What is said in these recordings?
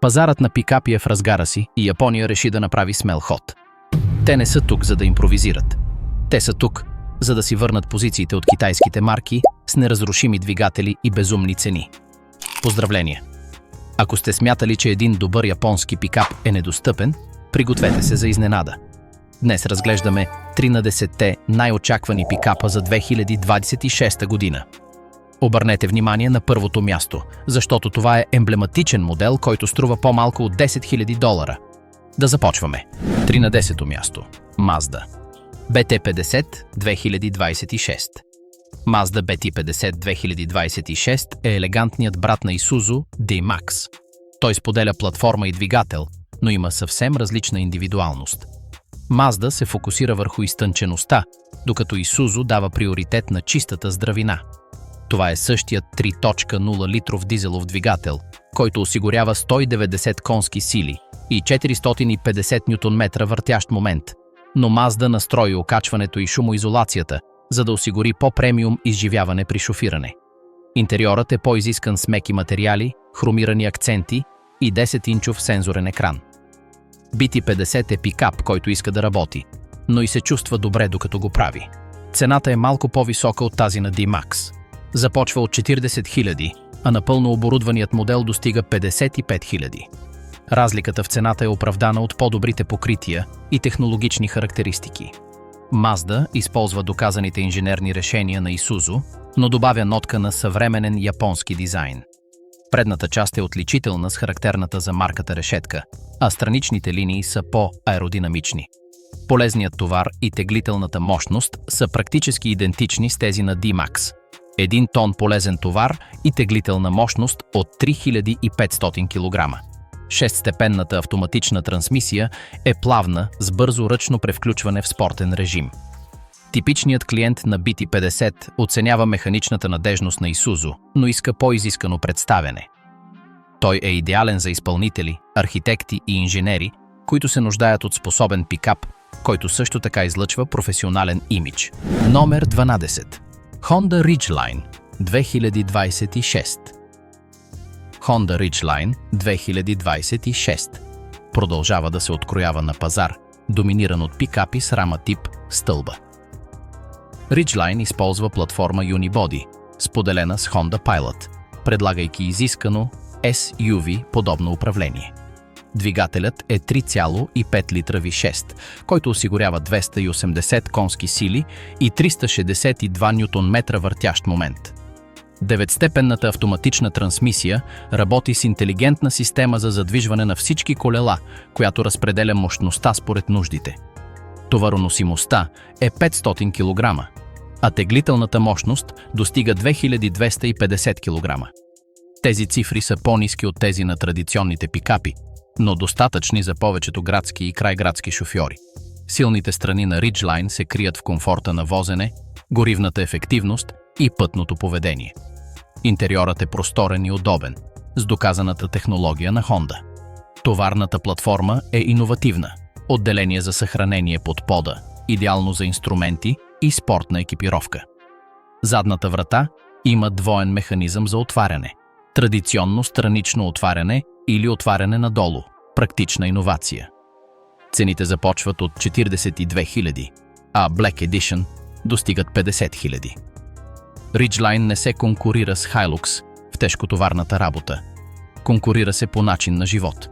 Пазарът на пикапи е в разгара си и Япония реши да направи смел ход. Те не са тук, за да импровизират. Те са тук, за да си върнат позициите от китайските марки с неразрушими двигатели и безумни цени. Поздравления! Ако сте смятали, че един добър японски пикап е недостъпен, пригответе се за изненада. Днес разглеждаме 3 на 10-те най-очаквани пикапа за 2026 година. Обърнете внимание на първото място, защото това е емблематичен модел, който струва по-малко от $10 000. Да започваме. 3 на 10-то място. Mazda BT50 2026. Mazda BT50 2026 е елегантният брат на Isuzu D-Max. Той споделя платформа и двигател, но има съвсем различна индивидуалност. Mazda се фокусира върху изтънчеността, докато Isuzu дава приоритет на чистата здравина. Това е същият 3.0 литров дизелов двигател, който осигурява 190 конски сили и 450 Нм въртящ момент, но Mazda настрои окачването и шумоизолацията, за да осигури по-премиум изживяване при шофиране. Интериорът е по-изискан с меки материали, хромирани акценти и 10-инчов сензорен екран. BT50 е пикап, който иска да работи, но и се чувства добре докато го прави. Цената е малко по-висока от тази на D-Max. Започва от 40 000, а напълно оборудваният модел достига 55 000. Разликата в цената е оправдана от по-добрите покрития и технологични характеристики. Mazda използва доказаните инженерни решения на Isuzu, но добавя нотка на съвременен японски дизайн. Предната част е отличителна с характерната за марката решетка, а страничните линии са по-аеродинамични. Полезният товар и теглителната мощност са практически идентични с тези на D-Max. 1 тон полезен товар и теглителна мощност от 3500 кг. Шестстепенната автоматична трансмисия е плавна с бързо ръчно превключване в спортен режим. Типичният клиент на BT50 оценява механичната надежност на Isuzu, но иска по-изискано представяне. Той е идеален за изпълнители, архитекти и инженери, които се нуждаят от способен пикап, който също така излъчва професионален имидж. Номер 12. Honda Ridgeline 2026. Honda Ridgeline 2026 продължава да се откроява на пазар, доминиран от пикапи с рама тип стълба. Ridgeline използва платформа Unibody, споделена с Honda Pilot, предлагайки изискано SUV подобно управление. Двигателят е 3,5 литра V6, който осигурява 280 конски сили и 362 Нм въртящ момент. 9-степенната автоматична трансмисия работи с интелигентна система за задвижване на всички колела, която разпределя мощността според нуждите. Товароносимостта е 500 кг, а теглителната мощност достига 2250 кг. Тези цифри са по-ниски от тези на традиционните пикапи, но достатъчни за повечето градски и крайградски шофьори. Силните страни на Ridgeline се крият в комфорта на возене, горивната ефективност и пътното поведение. Интериорът е просторен и удобен, с доказаната технология на Honda. Товарната платформа е иновативна, отделение за съхранение под пода, идеално за инструменти и спортна екипировка. Задната врата има двоен механизъм за отваряне. Традиционно странично отваряне или отваряне надолу. Практична иновация. Цените започват от 42 000, а Black Edition достигат 50 000. Ridgeline не се конкурира с Hilux в тежкотоварната работа. Конкурира се по начин на живот.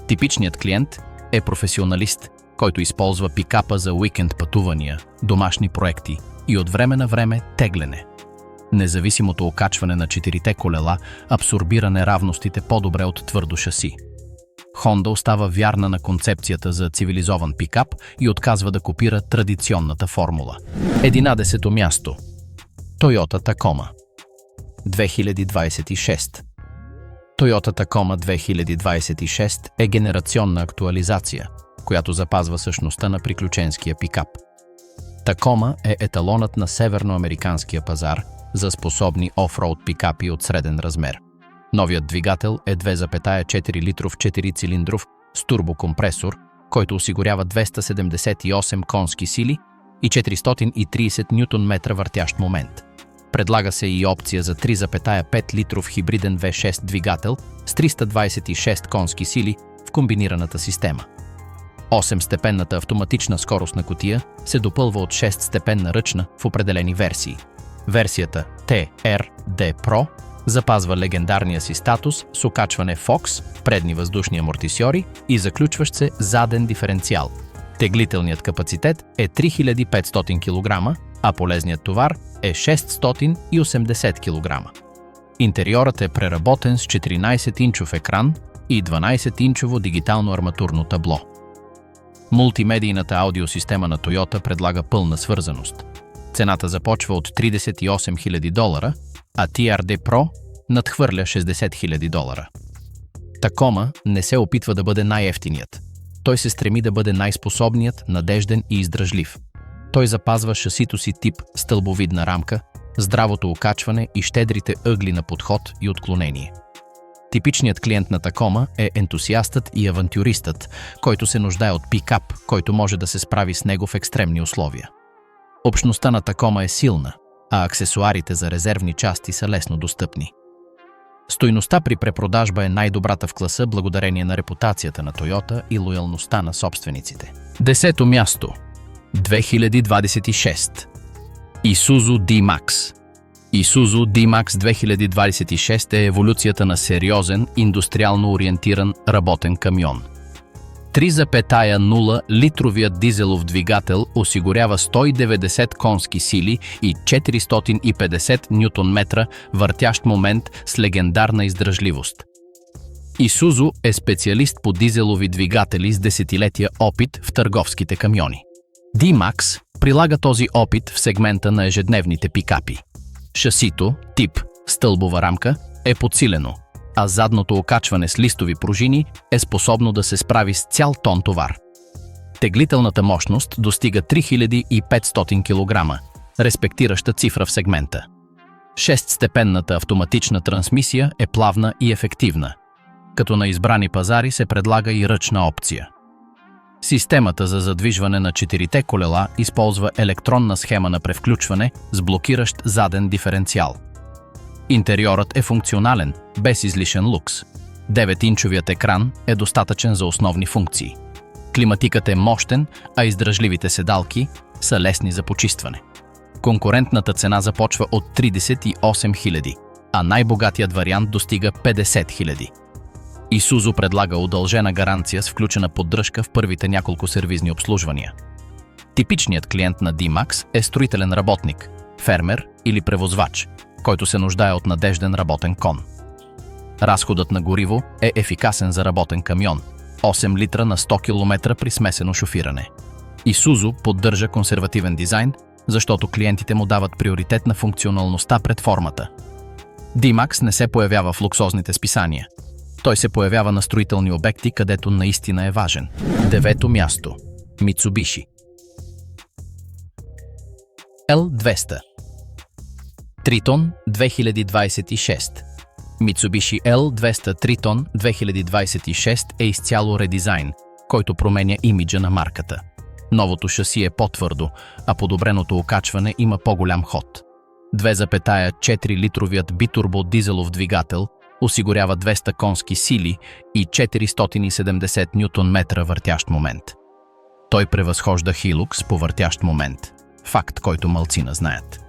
Типичният клиент е професионалист, който използва пикапа за уикенд пътувания, домашни проекти и от време на време тегляне. Независимото окачване на 4-те колела абсорбира неравностите по-добре от твърдо шаси. Honda остава вярна на концепцията за цивилизован пикап и отказва да копира традиционната формула. 11-то място. Toyota Tacoma 2026. Toyota Tacoma 2026 е генерационна актуализация, която запазва същността на приключенския пикап. Tacoma е еталонът на северноамериканския пазар за способни офроуд пикапи от среден размер. Новият двигател е 2,4 литров 4-цилиндров с турбокомпресор, който осигурява 278 конски сили и 430 Нм въртящ момент. Предлага се и опция за 3,5 литров хибриден V6 двигател с 326 конски сили в комбинираната система. 8-степенната автоматична скоростна кутия се допълва от 6-степенна ръчна в определени версии. Версията TRD Pro запазва легендарния си статус с окачване FOX, предни въздушни амортисьори и заключващ се заден диференциал. Теглителният капацитет е 3500 кг, а полезният товар е 680 кг. Интериорът е преработен с 14-инчов екран и 12-инчово дигитално арматурно табло. Мултимедийната аудиосистема на Toyota предлага пълна свързаност. Цената започва от $38 000, а TRD Pro надхвърля $60 000. Tacoma не се опитва да бъде най-евтиният. Той се стреми да бъде най-способният, надежден и издръжлив. Той запазва шасито си тип стълбовидна рамка, здравото окачване и щедрите ъгли на подход и отклонение. Типичният клиент на Tacoma е ентусиастът и авантюристът, който се нуждае от пикап, който може да се справи с него в екстремни условия. Общността на Tacoma е силна, а аксесуарите за резервни части са лесно достъпни. Стойността при препродажба е най-добрата в класа благодарение на репутацията на Toyota и лоялността на собствениците. 10-то място. 2026. Isuzu D-Max. Isuzu D-Max 2026 е еволюцията на сериозен, индустриално ориентиран работен камион. 3,0 литровият дизелов двигател осигурява 190 конски сили и 450 нютон-метра въртящ момент с легендарна издръжливост. Isuzu е специалист по дизелови двигатели с десетилетия опит в търговските камиони. D-Max прилага този опит в сегмента на ежедневните пикапи. Шасито, тип стълбова рамка, е подсилено, а задното окачване с листови пружини е способно да се справи с цял тон товар. Теглителната мощност достига 3500 кг, респектираща цифра в сегмента. 6-степенната автоматична трансмисия е плавна и ефективна, като на избрани пазари се предлага и ръчна опция. Системата за задвижване на 4-те колела използва електронна схема на превключване с блокиращ заден диференциал. Интериорът е функционален, без излишен лукс. 9-инчовият екран е достатъчен за основни функции. Климатикът е мощен, а издръжливите седалки са лесни за почистване. Конкурентната цена започва от 38 000, а най-богатият вариант достига 50 000. Isuzu предлага удължена гаранция с включена поддръжка в първите няколко сервизни обслужвания. Типичният клиент на D-Max е строителен работник, фермер или превозвач, който се нуждае от надежден работен кон. Разходът на гориво е ефикасен за работен камион – 8 литра на 100 км при смесено шофиране. Isuzu поддържа консервативен дизайн, защото клиентите му дават приоритет на функционалността пред формата. D-Max не се появява в луксозните списания. Той се появява на строителни обекти, където наистина е важен. 9-то място. Mitsubishi L200. Triton 2026. Mitsubishi L200 Triton 2026 е изцяло редизайн, който променя имиджа на марката. Новото шаси е по-твърдо, а подобреното окачване има по-голям ход. 2,4-литровият битурбо дизелов двигател осигурява 200 конски сили и 470 нютон-метра въртящ момент. Той превъзхожда Hilux по въртящ момент, факт, който малцина знаят.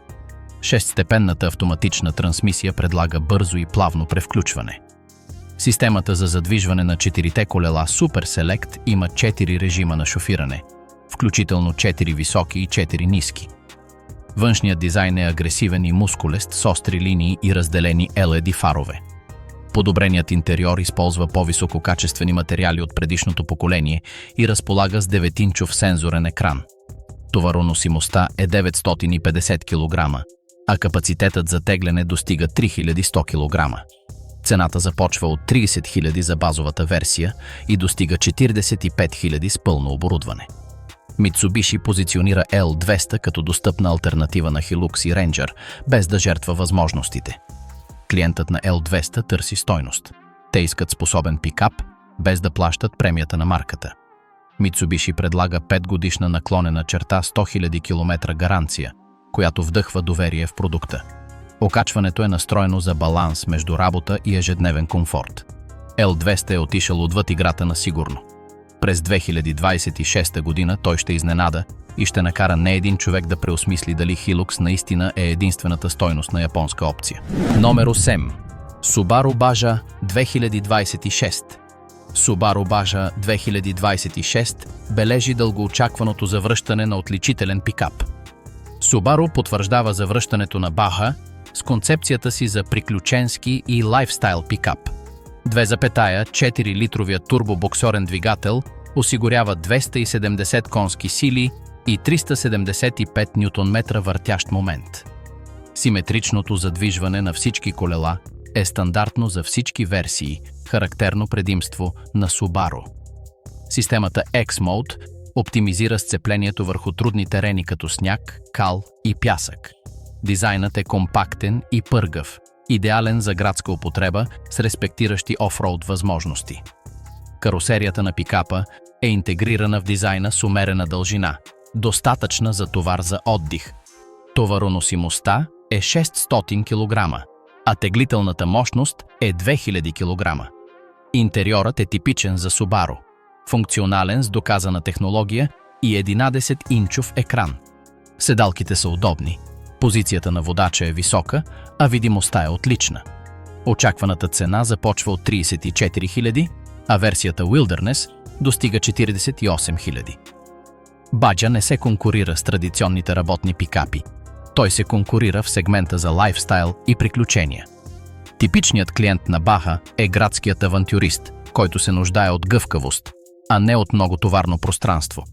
6-степенната автоматична трансмисия предлага бързо и плавно превключване. Системата за задвижване на 4-те колела Super Select има 4 режима на шофиране, включително 4 високи и 4 ниски. Външният дизайн е агресивен и мускулест с остри линии и разделени LED фарове. Подобреният интериор използва по-висококачествени материали от предишното поколение и разполага с 9-инчов сензорен екран. Товароносимостта е 950 кг, а капацитетът за тегляне достига 3100 кг. Цената започва от 30 000 за базовата версия и достига 45 000 с пълно оборудване. Mitsubishi позиционира L200 като достъпна алтернатива на Hilux и Ranger, без да жертва възможностите. Клиентът на L200 търси стойност. Те искат способен пикап, без да плащат премията на марката. Mitsubishi предлага 5-годишна наклонена черта 100 000 км гаранция, която вдъхва доверие в продукта. Окачването е настроено за баланс между работа и ежедневен комфорт. L200 е отишъл отвъд играта на сигурно. През 2026 година той ще изненада и ще накара не един човек да преосмисли дали Hilux наистина е единствената стойност на японска опция. Номер 8. Subaru Baja 2026. Subaru Baja 2026 бележи дългоочакваното завръщане на отличителен пикап. Subaru потвърждава завръщането на Baja с концепцията си за приключенски и лайфстайл пикап. 2,4-литровият турбобоксерен двигател осигурява 270 конски сили и 375 Нм въртящ момент. Симетричното задвижване на всички колела е стандартно за всички версии, характерно предимство на Subaru. Системата X-Mode оптимизира сцеплението върху трудни терени като сняг, кал и пясък. Дизайнът е компактен и пъргав, идеален за градска употреба с респектиращи офроуд възможности. Каросерията на пикапа е интегрирана в дизайна с умерена дължина, достатъчна за товар за отдих. Товароносимостта е 600 кг, а теглителната мощност е 2000 кг. Интериорът е типичен за Subaru, функционален с доказана технология и 11-инчов екран. Седалките са удобни, позицията на водача е висока, а видимостта е отлична. Очакваната цена започва от 34 000, а версията Wilderness достига 48 000. Baja не се конкурира с традиционните работни пикапи. Той се конкурира в сегмента за лайфстайл и приключения. Типичният клиент на Baja е градският авантюрист, който се нуждае от гъвкавост, а не от много товарно пространство.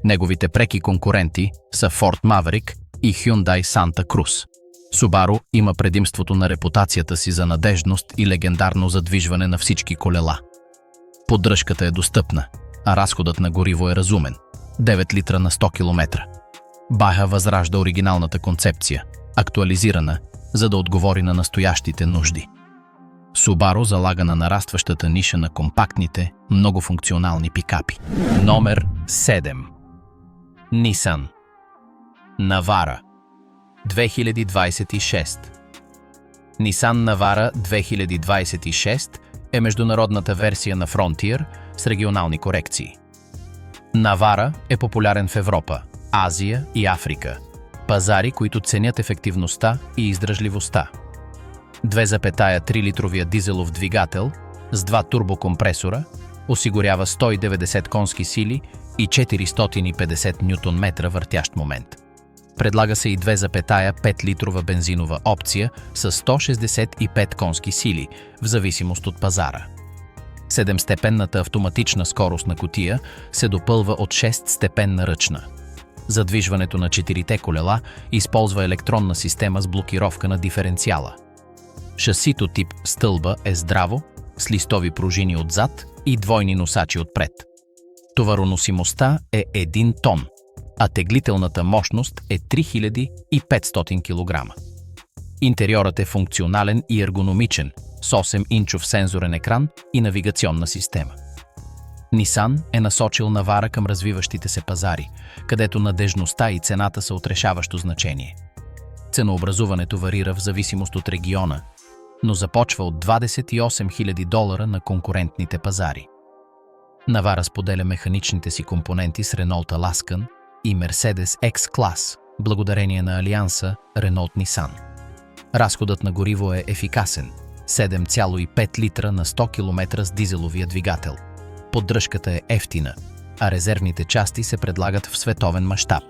Неговите преки конкуренти са Ford Maverick и Hyundai Santa Cruz. Subaru има предимството на репутацията си за надеждност и легендарно задвижване на всички колела. Поддръжката е достъпна, а разходът на гориво е разумен – 9 литра на 100 км. Baja възражда оригиналната концепция, актуализирана, за да отговори на настоящите нужди. Subaru залага на нарастващата ниша на компактните, многофункционални пикапи. Номер 7. Nissan Navara 2026. Nissan Navara 2026 е международната версия на Frontier с регионални корекции. Navara е популярен в Европа, Азия и Африка, пазари, които ценят ефективността и издръжливостта. 2,3-литровия дизелов двигател с два турбокомпресора осигурява 190 конски сили и 450 Нм въртящ момент. Предлага се и 2,5-литрова бензинова опция с 165 конски сили, в зависимост от пазара. 7-степенната автоматична скоростна кутия се допълва от 6-степенна ръчна. Задвижването на 4-те колела използва електронна система с блокировка на диференциала. Шасито тип стълба е здраво, с листови пружини отзад и двойни носачи отпред. Товароносимостта е 1 тон, а теглителната мощност е 3500 кг. Интериорът е функционален и ергономичен, с 8-инчов сензорен екран и навигационна система. Nissan е насочил Navara към развиващите се пазари, където надежността и цената са от решаващо значение. Ценообразуването варира в зависимост от региона, но започва от $28 000 на конкурентните пазари. Navara споделя механичните си компоненти с Renault Alaskan и Mercedes X-Class, благодарение на алианса Renault-Nissan. Разходът на гориво е ефикасен – 7,5 литра на 100 км с дизеловия двигател. Поддръжката е евтина, а резервните части се предлагат в световен мащаб.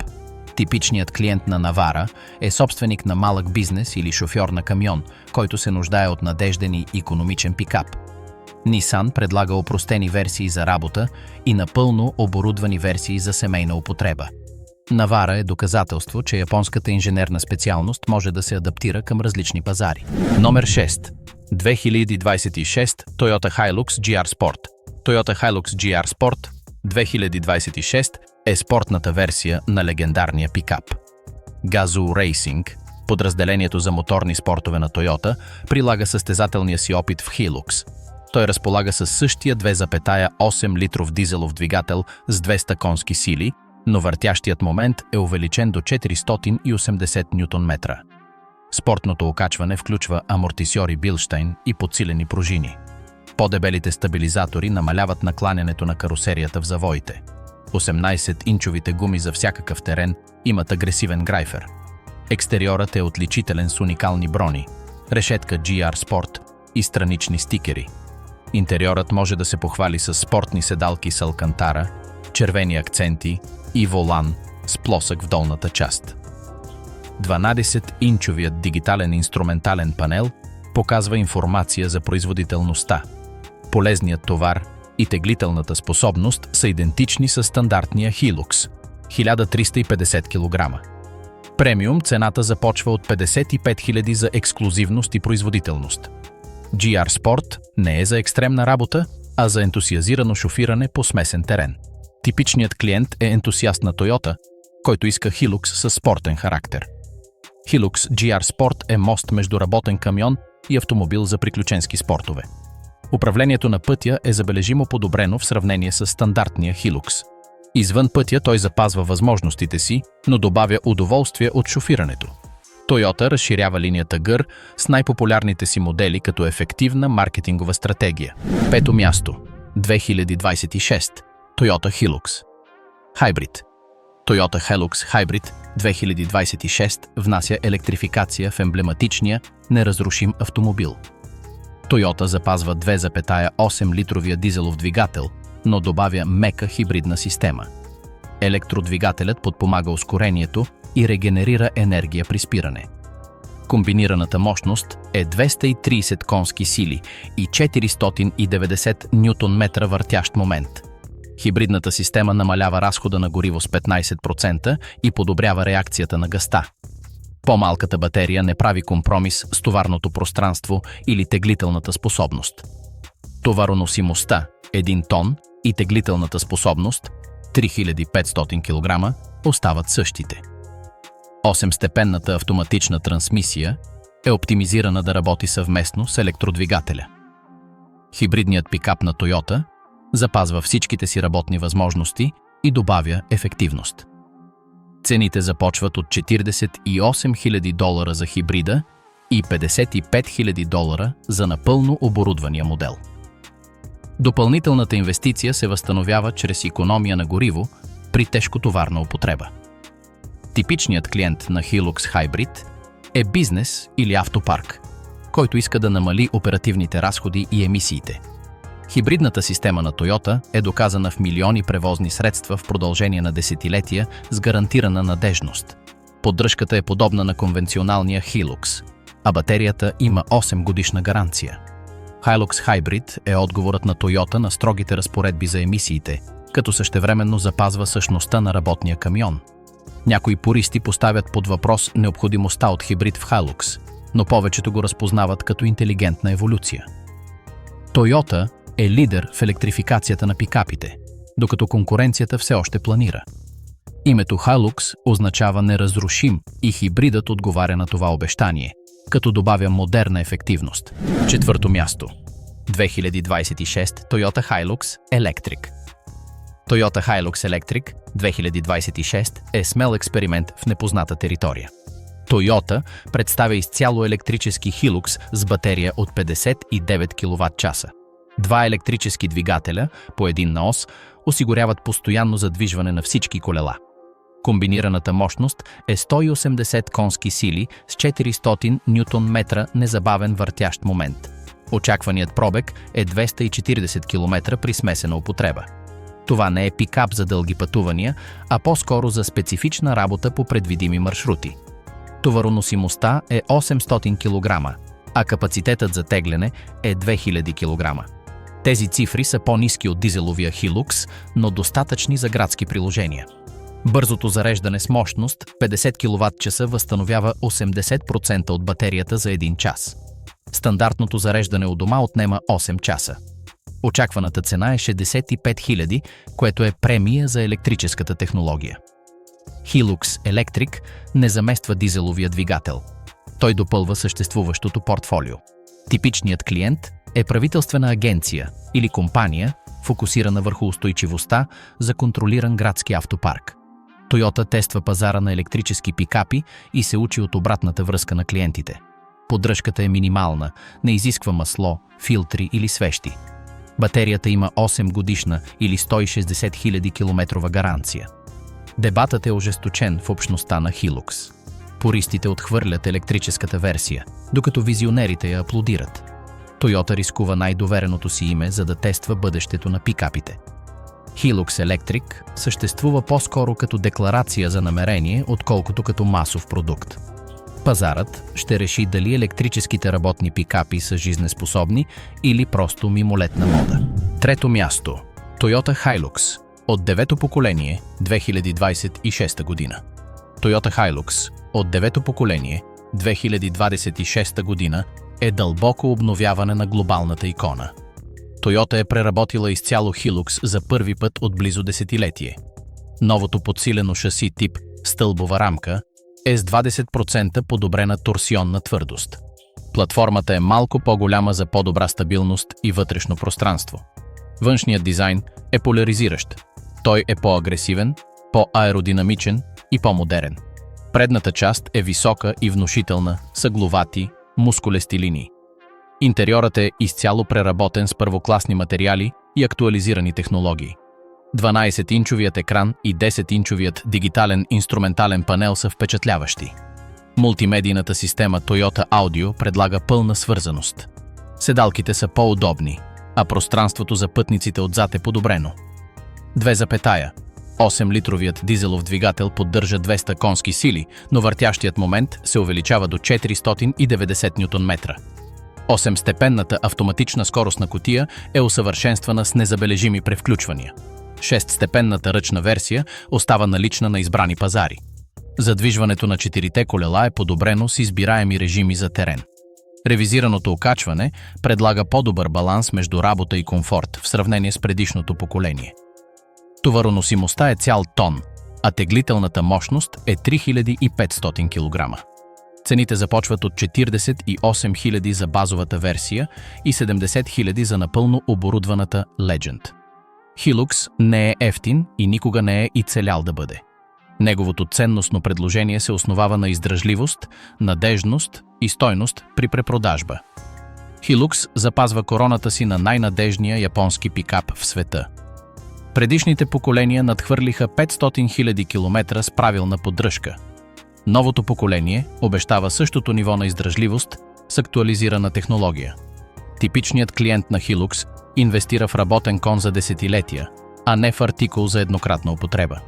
Типичният клиент на Navara е собственик на малък бизнес или шофьор на камион, който се нуждае от надежден и икономичен пикап. Nissan предлага опростени версии за работа и напълно оборудвани версии за семейна употреба. Navara е доказателство, че японската инженерна специалност може да се адаптира към различни пазари. Номер 6. 2026 Toyota Hilux GR Sport. Toyota Hilux GR Sport 2026 е спортната версия на легендарния пикап. Gazoo Racing, подразделението за моторни спортове на Toyota, прилага състезателния си опит в Hilux. Той разполага със същия 2,8-литров дизелов двигател с 200 конски сили, но въртящият момент е увеличен до 480 Нм. Спортното окачване включва амортисьори Билщайн и подсилени пружини. По-дебелите стабилизатори намаляват накланянето на карусерията в завоите. 18-инчовите гуми за всякакъв терен имат агресивен грайфер. Екстериорът е отличителен с уникални брони, решетка GR Sport и странични стикери. Интериорът може да се похвали с спортни седалки с алкантара, червени акценти и волан с плосък в долната част. 12-инчовият дигитален инструментален панел показва информация за производителността. Полезният товар и теглителната способност са идентични с стандартния Hilux – 1350 кг. Премиум цената започва от 55 000 за ексклузивност и производителност. GR Sport не е за екстремна работа, а за ентусиазирано шофиране по смесен терен. Типичният клиент е ентусиаст на Toyota, който иска Hilux със спортен характер. Hilux GR Sport е мост между работен камион и автомобил за приключенски спортове. Управлението на пътя е забележимо подобрено в сравнение с стандартния Hilux. Извън пътя той запазва възможностите си, но добавя удоволствие от шофирането. Toyota разширява линията GR с най-популярните си модели като ефективна маркетингова стратегия. Пето място. 2026. Toyota Hilux. Hybrid. Toyota Hilux Hybrid 2026 внася електрификация в емблематичния, неразрушим автомобил. Toyota запазва 2,8-литровия дизелов двигател, но добавя мека хибридна система. Електродвигателят подпомага ускорението и регенерира енергия при спиране. Комбинираната мощност е 230 конски сили и 490 нютон-метра въртящ момент. Хибридната система намалява разхода на гориво с 15% и подобрява реакцията на газта. По-малката батерия не прави компромис с товарното пространство или теглителната способност. Товароносимостта – 1 тон и теглителната способност – 3500 кг остават същите. 8-степенната автоматична трансмисия е оптимизирана да работи съвместно с електродвигателя. Хибридният пикап на Toyota запазва всичките си работни възможности и добавя ефективност. Цените започват от $48 000 за хибрида и $55 000 за напълно оборудвания модел. Допълнителната инвестиция се възстановява чрез икономия на гориво при тежкотоварна употреба. Типичният клиент на Hilux Hybrid е бизнес или автопарк, който иска да намали оперативните разходи и емисиите. Хибридната система на Toyota е доказана в милиони превозни средства в продължение на десетилетия с гарантирана надежност. Поддръжката е подобна на конвенционалния Hilux, а батерията има 8-годишна гаранция. Hilux Hybrid е отговорът на Toyota на строгите разпоредби за емисиите, като същевременно запазва същността на работния камион. Някои пуристи поставят под въпрос необходимостта от хибрид в Hilux, но повечето го разпознават като интелигентна еволюция. Toyota е лидер в електрификацията на пикапите, докато конкуренцията все още планира. Името Hilux означава неразрушим и хибридът отговаря на това обещание, като добавя модерна ефективност. Четвърто място. 2026 Toyota Hilux Electric. Toyota Hilux Electric 2026 е смел експеримент в непозната територия. Toyota представя изцяло електрически Hilux с батерия от 59 кВт-часа. Два електрически двигателя, по един на ос, осигуряват постоянно задвижване на всички колела. Комбинираната мощност е 180 конски сили с 400 Нм незабавен въртящ момент. Очакваният пробег е 240 км при смесена употреба. Това не е пикап за дълги пътувания, а по-скоро за специфична работа по предвидими маршрути. Товароносимостта е 800 кг, а капацитетът за тегляне е 2000 кг. Тези цифри са по-ниски от дизеловия Hilux, но достатъчни за градски приложения. Бързото зареждане с мощност 50 кВт-часа възстановява 80% от батерията за 1 час. Стандартното зареждане у дома отнема 8 часа. Очакваната цена е 65 000, което е премия за електрическата технология. Hilux Electric не замества дизеловия двигател. Той допълва съществуващото портфолио. Типичният клиент е правителствена агенция или компания, фокусирана върху устойчивостта за контролиран градски автопарк. Toyota тества пазара на електрически пикапи и се учи от обратната връзка на клиентите. Поддръжката е минимална, не изисква масло, филтри или свещи. Батерията има 8 годишна или 160 000 километрова гаранция. Дебатът е ожесточен в общността на Hilux. Пуристите отхвърлят електрическата версия, докато визионерите я аплодират. Toyota рискува най-довереното си име, за да тества бъдещето на пикапите. Hilux Electric съществува по-скоро като декларация за намерение, отколкото като масов продукт. Пазарът ще реши дали електрическите работни пикапи са жизнеспособни или просто мимолетна мода. Трето място. Toyota Hilux от девето поколение 2026 година. Toyota Hilux от девето поколение 2026 година е дълбоко обновяване на глобалната икона. Toyota е преработила изцяло Hilux за първи път от близо десетилетие. Новото подсилено шаси тип стълбова рамка е с 20% подобрена торсионна твърдост. Платформата е малко по-голяма за по-добра стабилност и вътрешно пространство. Външният дизайн е поляризиращ. Той е по-агресивен, по-аеродинамичен и по-модерен. Предната част е висока и внушителна, с ъгловати, мускулести линии. Интериорът е изцяло преработен с първокласни материали и актуализирани технологии. 12-инчовият екран и 10-инчовият дигитален инструментален панел са впечатляващи. Мултимедийната система Toyota Audio предлага пълна свързаност. Седалките са по-удобни, а пространството за пътниците отзад е подобрено. 8-литровият дизелов двигател поддържа 200 конски сили, но въртящият момент се увеличава до 490 Нм. 8-степенната автоматична скоростна кутия е усъвършенствана с незабележими превключвания. 6-степенната ръчна версия остава налична на избрани пазари. Задвижването на 4-те колела е подобрено с избираеми режими за терен. Ревизираното окачване предлага по-добър баланс между работа и комфорт в сравнение с предишното поколение. Товароносимостта е цял тон, а теглителната мощност е 3500 кг. Цените започват от 48 000 за базовата версия и 70 000 за напълно оборудваната Legend. Hilux не е евтин и никога не е и целял да бъде. Неговото ценностно предложение се основава на издръжливост, надеждност и стойност при препродажба. Hilux запазва короната си на най-надежния японски пикап в света. Предишните поколения надхвърлиха 500 000 км с правилна поддръжка. Новото поколение обещава същото ниво на издръжливост с актуализирана технология. Типичният клиент на Hilux инвестира в работен кон за десетилетия, а не в артикул за еднократна употреба.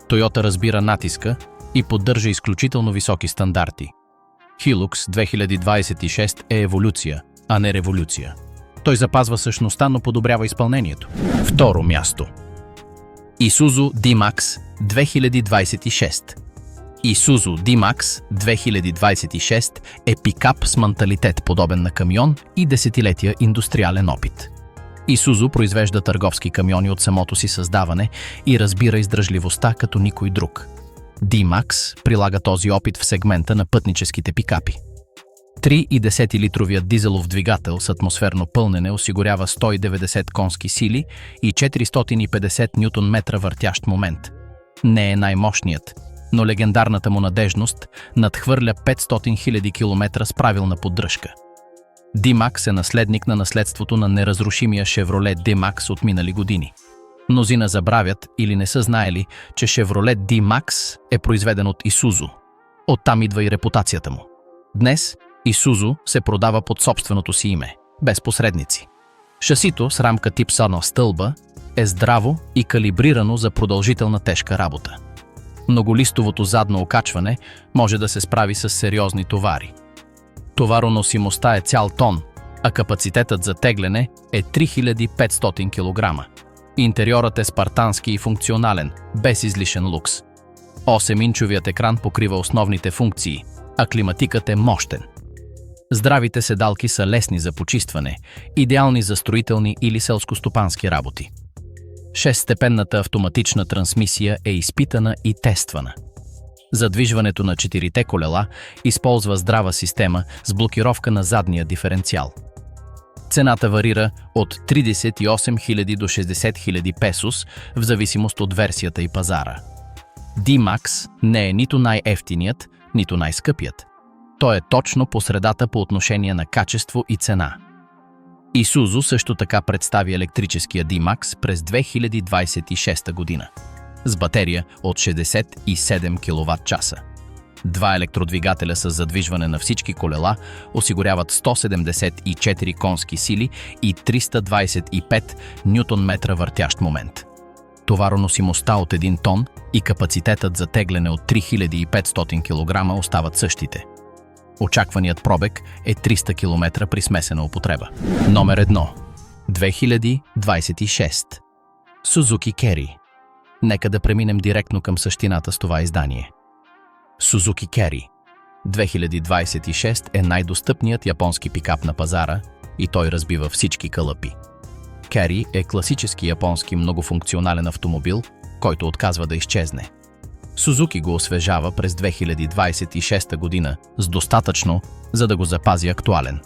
Toyota разбира натиска и поддържа изключително високи стандарти. Hilux 2026 е еволюция, а не революция. Той запазва същността, но подобрява изпълнението. Второ място. Isuzu D-Max 2026. Isuzu D-Max 2026 е пикап с менталитет подобен на камион и десетилетия индустриален опит. Isuzu произвежда търговски камиони от самото си създаване и разбира издръжливостта като никой друг. D-Max прилага този опит в сегмента на пътническите пикапи. 3,10-литровият дизелов двигател с атмосферно пълнене осигурява 190 конски сили и 450 Нм въртящ момент. Не е най-мощният, но легендарната му надежност надхвърля 500 000 км с правилна поддръжка. D-Max е наследник на наследството на неразрушимия Chevrolet D-Max от минали години. Мнозина забравят или не са знаели, че Chevrolet D-Max е произведен от Isuzu. Оттам идва и репутацията му. Днес Isuzu се продава под собственото си име, без посредници. Шасито с рамка тип садна стълба е здраво и калибрирано за продължителна тежка работа. Многолистовото задно окачване може да се справи с сериозни товари. Товароносимостта е цял тон, а капацитетът за тегляне е 3500 кг. Интериорът е спартански и функционален, без излишен лукс. 8-инчовият екран покрива основните функции, а климатикът е мощен. Здравите седалки са лесни за почистване, идеални за строителни или селскостопански работи. 6-степенната автоматична трансмисия е изпитана и тествана. Задвижването на 4-те колела използва здрава система с блокировка на задния диференциал. Цената варира от 38 000 до 60 000 песос в зависимост от версията и пазара. D-Max не е нито най-евтиният, нито най-скъпият. Той е точно по средата по отношение на качество и цена. Исузу също така представи електрическия D-Max през 2026 година с батерия от 67 кВт-часа. Два електродвигателя с задвижване на всички колела осигуряват 174 конски сили и 325 Нм въртящ момент. Товароносимостта от 1 тон и капацитетът за тегляне от 3500 кг остават същите. Очакваният пробег е 300 км при смесена употреба. Номер 1. 2026. Suzuki Carry. Нека да преминем директно към същината с това издание. Suzuki Carry 2026 е най-достъпният японски пикап на пазара и той разбива всички калъпи. Carry е класически японски многофункционален автомобил, който отказва да изчезне. Suzuki го освежава през 2026 година с достатъчно, за да го запази актуален.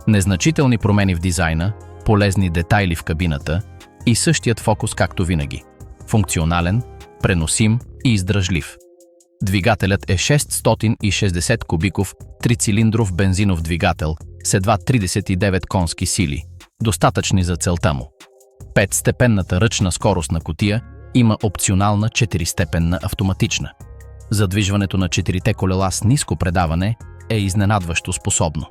Незначителни промени в дизайна, полезни детайли в кабината и същият фокус както винаги. Функционален, преносим и издръжлив. Двигателят е 660 кубиков трицилиндров бензинов двигател с едва 39 конски сили, достатъчни за целта му. 5-степенната ръчна скоростна кутия има опционална 4-степенна автоматична. Задвижването на 4-те колела с ниско предаване е изненадващо способно.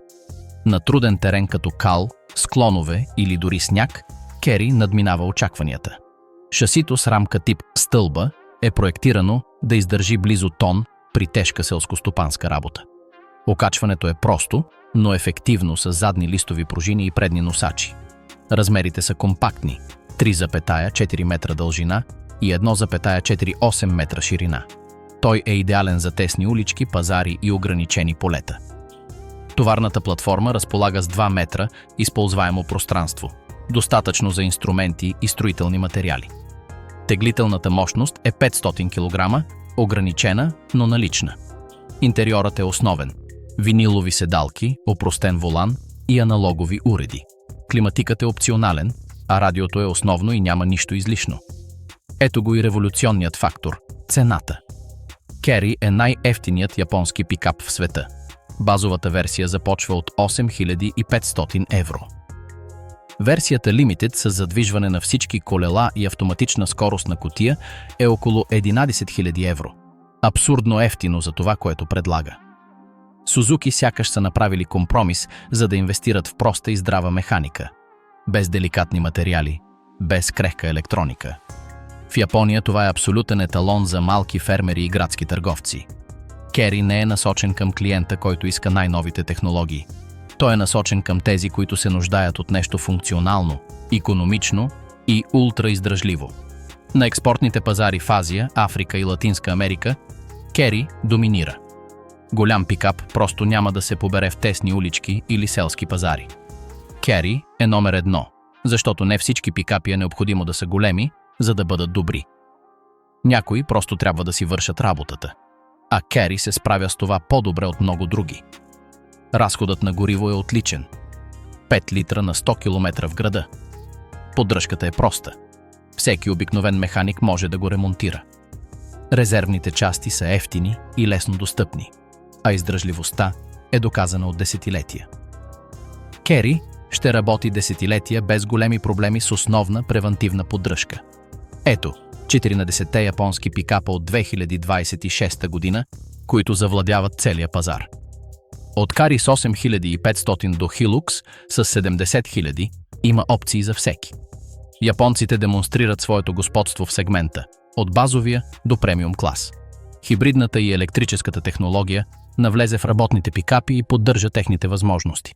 На труден терен като кал, склонове или дори сняг, Carry надминава очакванията. Шасито с рамка тип стълба е проектирано да издържи близо тон при тежка селскостопанска работа. Окачването е просто, но ефективно с задни листови пружини и предни носачи. Размерите са компактни – 3,4 метра дължина и 1,48 метра ширина. Той е идеален за тесни улички, пазари и ограничени полета. Товарната платформа разполага с 2 метра използваемо пространство, достатъчно за инструменти и строителни материали. Теглителната мощност е 500 кг, ограничена, но налична. Интериорът е основен. Винилови седалки, опростен волан и аналогови уреди. Климатикът е опционален, а радиото е основно и няма нищо излишно. Ето го и революционният фактор – цената. Carry е най-евтиният японски пикап в света. Базовата версия започва от 8500 евро. Версията Limited с задвижване на всички колела и автоматична скоростна кутия е около 11 000 евро. Абсурдно евтино за това, което предлага. Suzuki сякаш са направили компромис, за да инвестират в проста и здрава механика. Без деликатни материали, без крехка електроника. В Япония това е абсолютен еталон за малки фермери и градски търговци. Carry не е насочен към клиента, който иска най-новите технологии. Той е насочен към тези, които се нуждаят от нещо функционално, икономично и ултраиздръжливо. На експортните пазари в Азия, Африка и Латинска Америка Carry доминира. Голям пикап просто няма да се побере в тесни улички или селски пазари. Carry е номер 1, защото не всички пикапи е необходимо да са големи, за да бъдат добри. Някои просто трябва да си вършат работата, а Carry се справя с това по-добре от много други. Разходът на гориво е отличен. 5 литра на 100 км в града. Поддръжката е проста. Всеки обикновен механик може да го ремонтира. Резервните части са евтини и лесно достъпни, а издръжливостта е доказана от десетилетия. Carry ще работи десетилетия без големи проблеми с основна превантивна поддръжка. Ето 14-те японски пикапа от 2026 година, които завладяват целия пазар. От Carry с 8500 до Hilux с 70 000 има опции за всеки. Японците демонстрират своето господство в сегмента, от базовия до премиум клас. Хибридната и електрическата технология навлезе в работните пикапи и поддържа техните възможности.